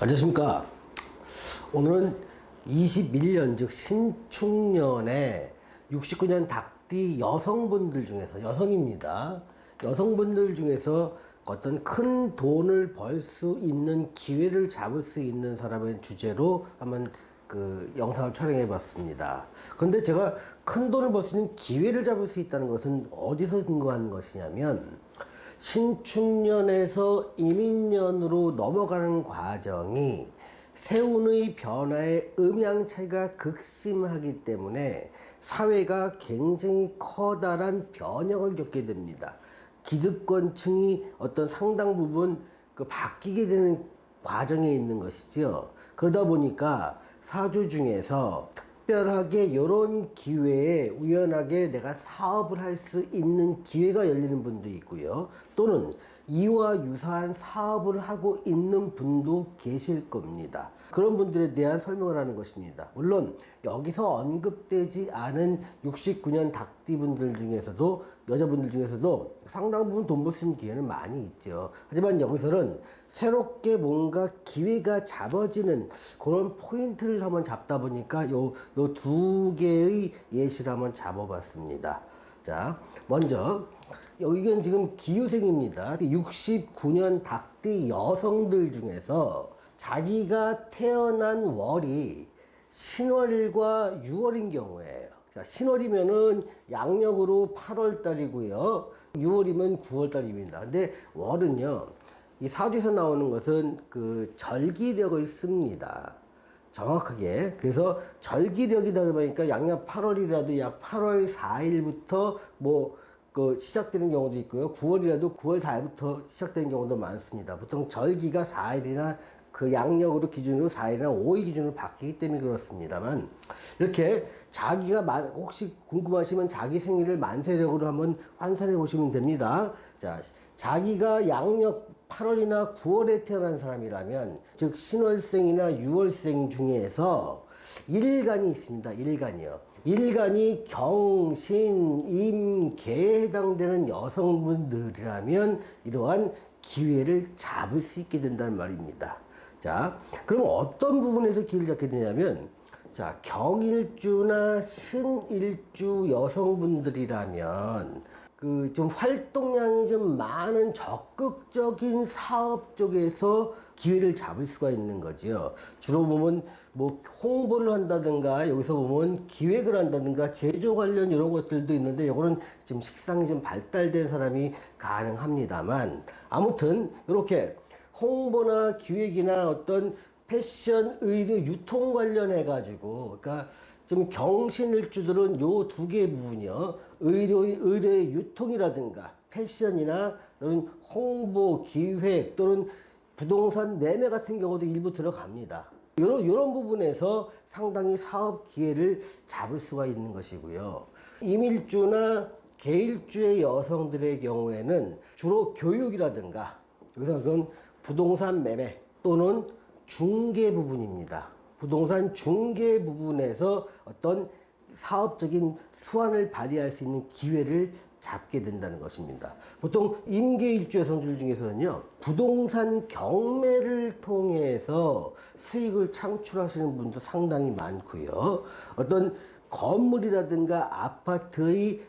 안녕하십니까. 오늘은 21년 즉 신축년에 69년 닭띠 여성분들 중에서, 여성입니다, 여성분들 중에서 어떤 큰 돈을 벌 수 있는 기회를 잡을 수 있는 사람의 주제로 한번 영상을 촬영해 봤습니다. 그런데 제가 큰 돈을 벌 수 있는 기회를 잡을 수 있다는 것은 어디서 근거한 것이냐면, 신축년에서 이민년으로 넘어가는 과정이 세운의 변화의 음양 차이가 극심하기 때문에 사회가 굉장히 커다란 변혁을 겪게 됩니다. 기득권층이 어떤 상당 부분 바뀌게 되는 과정에 있는 것이죠. 그러다 보니까 사주 중에서 특별하게 이런 기회에 우연하게 내가 사업을 할 수 있는 기회가 열리는 분도 있고요. 또는 이와 유사한 사업을 하고 있는 분도 계실 겁니다. 그런 분들에 대한 설명을 하는 것입니다. 물론 여기서 언급되지 않은 69년 닭띠 분들 중에서도, 여자분들 중에서도 상당 부분 돈 벌 수 있는 기회는 많이 있죠. 하지만 여기서는 새롭게 뭔가 기회가 잡아지는 그런 포인트를 한번 잡다 보니까 요 두 개의 예시를 한번 잡아봤습니다. 자, 먼저 여기는 지금 기유생입니다. 69년 닭띠 여성들 중에서 자기가 태어난 월이 신월과 6월인 경우에요. 자, 신월이면은 양력으로 8월 달이고요. 6월이면 9월 달입니다. 근데 월은요, 이 사주에서 나오는 것은 절기력을 씁니다. 정확하게. 그래서 절기력이다 보니까 양력 8월이라도 약 8월 4일부터 시작되는 경우도 있고요. 9월이라도 9월 4일부터 시작되는 경우도 많습니다. 보통 절기가 4일이나 양력으로 기준으로 4일이나 5일 기준으로 바뀌기 때문에 그렇습니다만, 이렇게 자기가 혹시 궁금하시면 자기 생일을 만세력으로 한번 환산해 보시면 됩니다. 자, 자기가 양력 8월이나 9월에 태어난 사람이라면, 즉 신월생이나 6월생 중에서 일간이 있습니다. 일간이요. 일간이 경신, 임, 개에 해당되는 여성분들이라면 이러한 기회를 잡을 수 있게 된다는 말입니다. 자, 그럼 어떤 부분에서 기회를 잡게 되냐면, 자, 경일주나 신일주 여성분들이라면 좀 활동량이 좀 많은 적극적인 사업 쪽에서 기회를 잡을 수가 있는 거죠. 주로 보면 홍보를 한다든가, 여기서 보면 기획을 한다든가, 제조 관련 이런 것들도 있는데, 요거는 좀 식상이 좀 발달된 사람이 가능합니다만, 아무튼 이렇게 홍보나 기획이나 어떤 패션, 의류, 유통 관련해 가지고, 그러니까 좀 경신일주들은 요 두 개의 부분이요, 의료의 유통이라든가 패션이나 또는 홍보, 기획 또는 부동산 매매 같은 경우도 일부 들어갑니다. 요런 부분에서 상당히 사업 기회를 잡을 수가 있는 것이고요. 임일주나 계일주의 여성들의 경우에는 주로 교육이라든가, 여기서 그건 부동산 매매 또는 중개 부분입니다. 부동산 중개 부분에서 어떤 사업적인 수완을 발휘할 수 있는 기회를 잡게 된다는 것입니다. 보통 임계일주 여성들 중에서는요, 부동산 경매를 통해서 수익을 창출하시는 분도 상당히 많고요. 어떤 건물이라든가 아파트의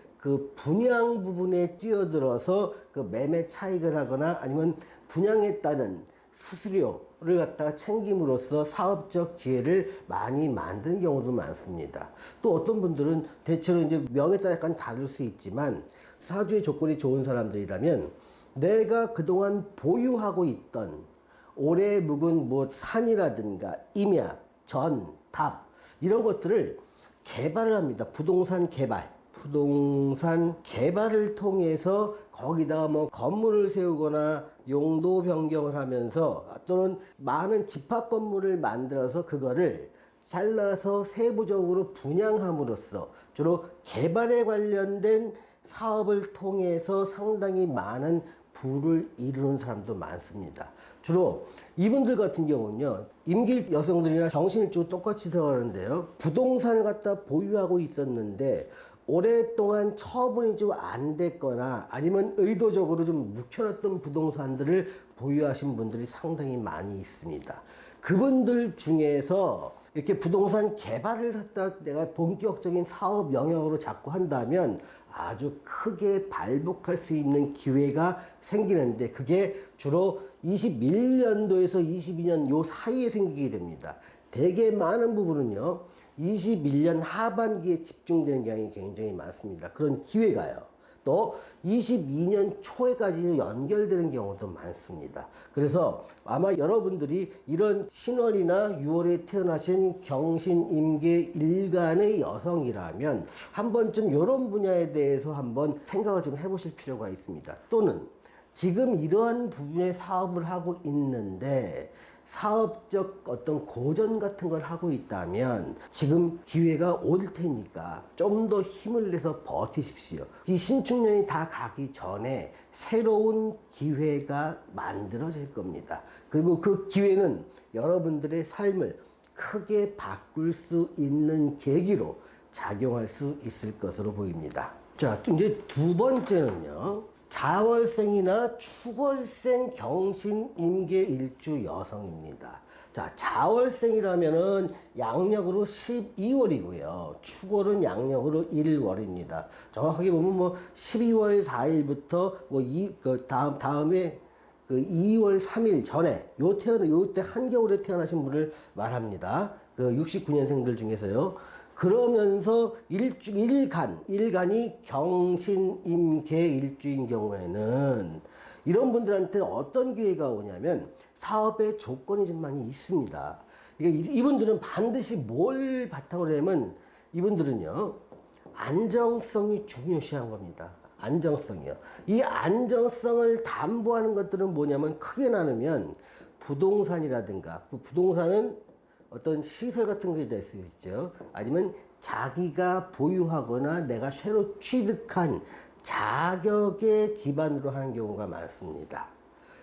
분양 부분에 뛰어들어서 매매 차익을 하거나, 아니면 분양에 따른 수수료를 갖다가 챙김으로써 사업적 기회를 많이 만드는 경우도 많습니다. 또 어떤 분들은 대체로 이제 명에 따라 약간 다를 수 있지만, 사주의 조건이 좋은 사람들이라면 내가 그동안 보유하고 있던 오래 묵은 산이라든가 임야, 전, 답 이런 것들을 개발을 합니다. 부동산 개발을 통해서 거기다가 건물을 세우거나 용도 변경을 하면서, 또는 많은 집합 건물을 만들어서 그거를 잘라서 세부적으로 분양함으로써 주로 개발에 관련된 사업을 통해서 상당히 많은 부를 이루는 사람도 많습니다. 주로 이분들 같은 경우는요, 임길 여성들이나 정신일주 똑같이 들어가는데요, 부동산을 갖다 보유하고 있었는데 오랫동안 처분이 좀 안 됐거나 아니면 의도적으로 좀 묵혀놨던 부동산들을 보유하신 분들이 상당히 많이 있습니다. 그분들 중에서 이렇게 부동산 개발을 했다 내가 본격적인 사업 영역으로 자꾸 한다면 아주 크게 발복할 수 있는 기회가 생기는데, 그게 주로 21년도에서 22년 요 사이에 생기게 됩니다. 되게 많은 부분은요 21년 하반기에 집중되는 경향이 굉장히 많습니다. 그런 기회가요. 또 22년 초에까지 연결되는 경우도 많습니다. 그래서 아마 여러분들이 이런 신월이나 6월에 태어나신 경신, 임계, 일간의 여성이라면 한 번쯤 이런 분야에 대해서 한번 생각을 좀 해보실 필요가 있습니다. 또는 지금 이러한 부분의 사업을 하고 있는데 사업적 어떤 고전 같은 걸 하고 있다면 지금 기회가 올 테니까 좀 더 힘을 내서 버티십시오. 이 신축년이 다 가기 전에 새로운 기회가 만들어질 겁니다. 그리고 그 기회는 여러분들의 삶을 크게 바꿀 수 있는 계기로 작용할 수 있을 것으로 보입니다. 자, 또 이제 두 번째는요. 자월생이나 축월생 경신 임계 일주 여성입니다. 자, 자월생이라면은 양력으로 12월이고요. 축월은 양력으로 1월입니다. 정확하게 보면 뭐 12월 4일부터 그 다음에 그 2월 3일 전에 요때 한겨울에 태어나신 분을 말합니다. 그 69년생들 중에서요. 그러면서 일간이 경신임계 일주인 경우에는 이런 분들한테는 어떤 기회가 오냐면 사업의 조건이 좀 많이 있습니다. 이분들은 반드시 뭘 바탕으로 하면 이분들은요 안정성이 중요시한 겁니다. 안정성이요. 이 안정성을 담보하는 것들은 뭐냐면 크게 나누면 부동산이라든가, 그 부동산은 어떤 시설 같은 게 될 수 있죠. 아니면 자기가 보유하거나 내가 새로 취득한 자격에 기반으로 하는 경우가 많습니다.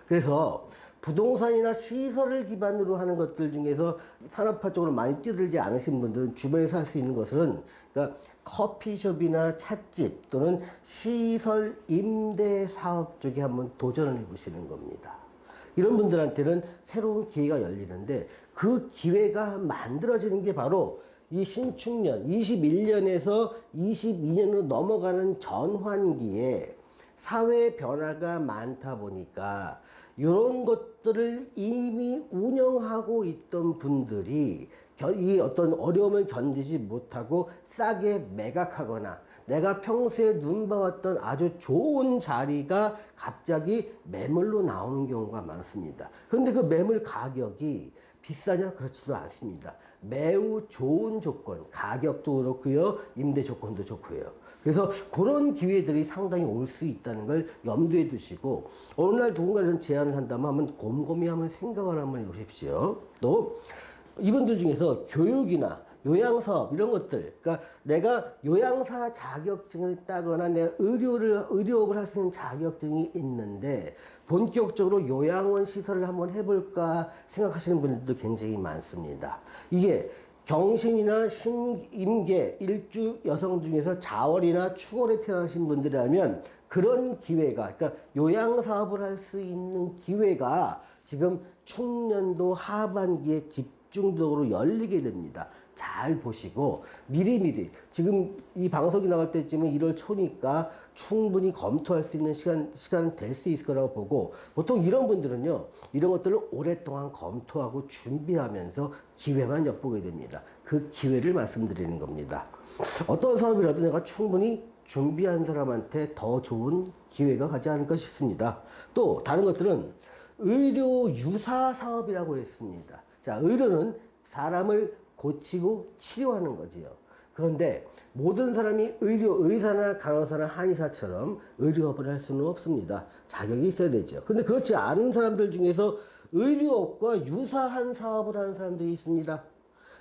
그래서 부동산이나 시설을 기반으로 하는 것들 중에서 산업화 쪽으로 많이 뛰어들지 않으신 분들은 주변에서 할 수 있는 것은, 그러니까 커피숍이나 찻집 또는 시설 임대 사업 쪽에 한번 도전을 해보시는 겁니다. 이런 분들한테는 새로운 기회가 열리는데 그 기회가 만들어지는 게 바로 이 신축년 21년에서 22년으로 넘어가는 전환기에 사회 변화가 많다 보니까 이런 것들을 이미 운영하고 있던 분들이 이 어떤 어려움을 견디지 못하고 싸게 매각하거나 내가 평소에 눈봐왔던 아주 좋은 자리가 갑자기 매물로 나오는 경우가 많습니다. 그런데 그 매물 가격이 비싸냐? 그렇지도 않습니다. 매우 좋은 조건, 가격도 그렇고요, 임대 조건도 좋고요. 그래서 그런 기회들이 상당히 올 수 있다는 걸 염두에 두시고, 어느 날 누군가 이런 제안을 한다면 한번 곰곰이 한번 생각을 한번 해보십시오. 또 이분들 중에서 교육이나 요양사업 이런 것들, 그러니까 내가 요양사 자격증을 따거나 내가 의료업을 할 수 있는 자격증이 있는데 본격적으로 요양원 시설을 한번 해볼까 생각하시는 분들도 굉장히 많습니다. 이게 경신이나 신임계 일주 여성 중에서 자월이나 축월에 태어나신 분들이라면 그런 기회가, 그러니까 요양사업을 할 수 있는 기회가 지금 축년도 하반기에 집중적으로 열리게 됩니다. 잘 보시고 미리미리, 지금 이 방송이 나갈 때쯤은 1월 초니까 충분히 검토할 수 있는 시간 될 수 있을 거라고 보고, 보통 이런 분들은요 이런 것들을 오랫동안 검토하고 준비하면서 기회만 엿보게 됩니다. 그 기회를 말씀드리는 겁니다. 어떤 사업이라도 내가 충분히 준비한 사람한테 더 좋은 기회가 가지 않을까 싶습니다. 또 다른 것들은 의료 유사 사업이라고 했습니다. 자, 의료는 사람을 고치고 치료하는 거지요. 그런데 모든 사람이 의사나 간호사나 한의사처럼 의료업을 할 수는 없습니다. 자격이 있어야 되죠. 근데 그렇지 않은 사람들 중에서 의료업과 유사한 사업을 하는 사람들이 있습니다.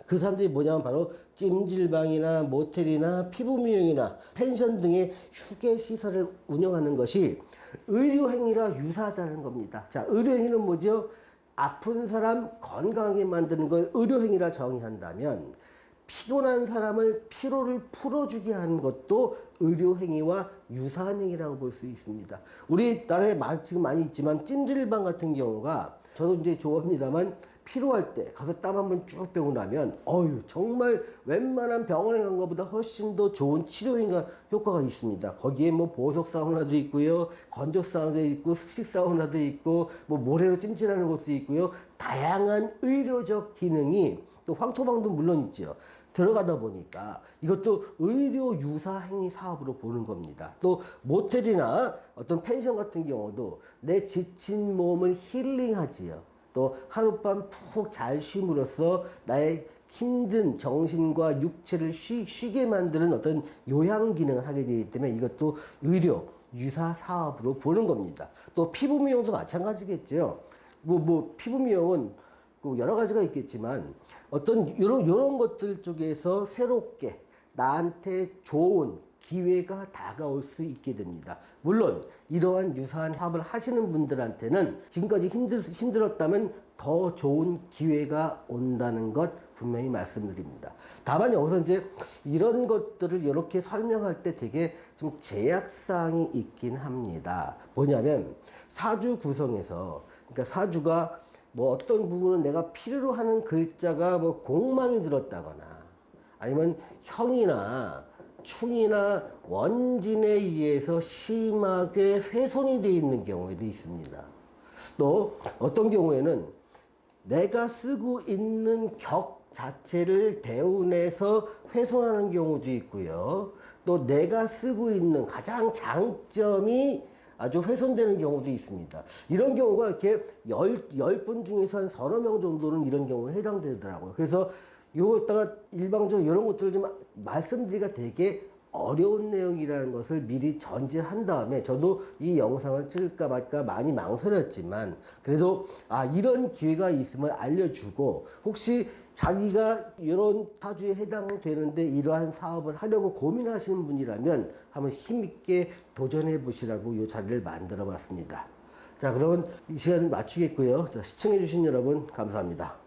그 사람들이 뭐냐면 바로 찜질방이나 모텔이나 피부미용이나 펜션 등의 휴게시설을 운영하는 것이 의료행위라 유사하다는 겁니다. 자, 의료행위는 뭐죠? 아픈 사람 건강하게 만드는 걸 의료행위라 정의한다면 피곤한 사람을 피로를 풀어주게 하는 것도 의료행위와 유사한 행위라고 볼 수 있습니다. 우리나라에 지금 많이 있지만 찜질방 같은 경우가 저도 이제 좋아합니다만 피로할 때 가서 땀 한번 쭉 빼고 나면 정말 웬만한 병원에 간 것보다 훨씬 더 좋은 치료인가 효과가 있습니다. 거기에 뭐 보석 사우나도 있고요, 건조 사우나도 있고, 습식 사우나도 있고, 뭐 모래로 찜질하는 것도 있고요. 다양한 의료적 기능이 또 황토방도 물론 있죠. 들어가다 보니까 이것도 의료 유사 행위 사업으로 보는 겁니다. 또 모텔이나 어떤 펜션 같은 경우도 내 지친 몸을 힐링하지요. 또 하룻밤 푹 잘 쉼으로써 나의 힘든 정신과 육체를 쉬게 만드는 어떤 요양 기능을 하게 되기 때문에 이것도 의료 유사 사업으로 보는 겁니다. 또 피부 미용도 마찬가지겠죠. 피부 미용은 여러 가지가 있겠지만 어떤 이런 것들 쪽에서 새롭게 나한테 좋은 기회가 다가올 수 있게 됩니다. 물론 이러한 유사한 사업을 하시는 분들한테는 지금까지 힘들었다면 더 좋은 기회가 온다는 것 분명히 말씀드립니다. 다만 여기서 이제 이런 것들을 이렇게 설명할 때 되게 좀 제약사항이 있긴 합니다. 뭐냐면 사주 구성에서, 그러니까 사주가 뭐 어떤 부분은 내가 필요로 하는 글자가 뭐 공망이 들었다거나 아니면 형이나 충이나 원진에 의해서 심하게 훼손이 되어 있는 경우에도 있습니다. 또 어떤 경우에는 내가 쓰고 있는 격 자체를 대운해서 훼손하는 경우도 있고요. 또 내가 쓰고 있는 가장 장점이 아주 훼손되는 경우도 있습니다. 이런 경우가 이렇게 10분 중에서 한 서너 명 정도는 이런 경우에 해당되더라고요. 그래서 요거다가 일방적으로 이런 것들을 좀 말씀드리기가 되게 어려운 내용이라는 것을 미리 전제한 다음에 저도 이 영상을 찍을까 말까 많이 망설였지만 그래도 이런 기회가 있음을 알려주고 혹시 자기가 이런 사주에 해당되는데 이러한 사업을 하려고 고민하시는 분이라면 한번 힘있게 도전해 보시라고 이 자리를 만들어 봤습니다. 자, 그러면 이 시간을 마치겠고요. 자, 시청해 주신 여러분 감사합니다.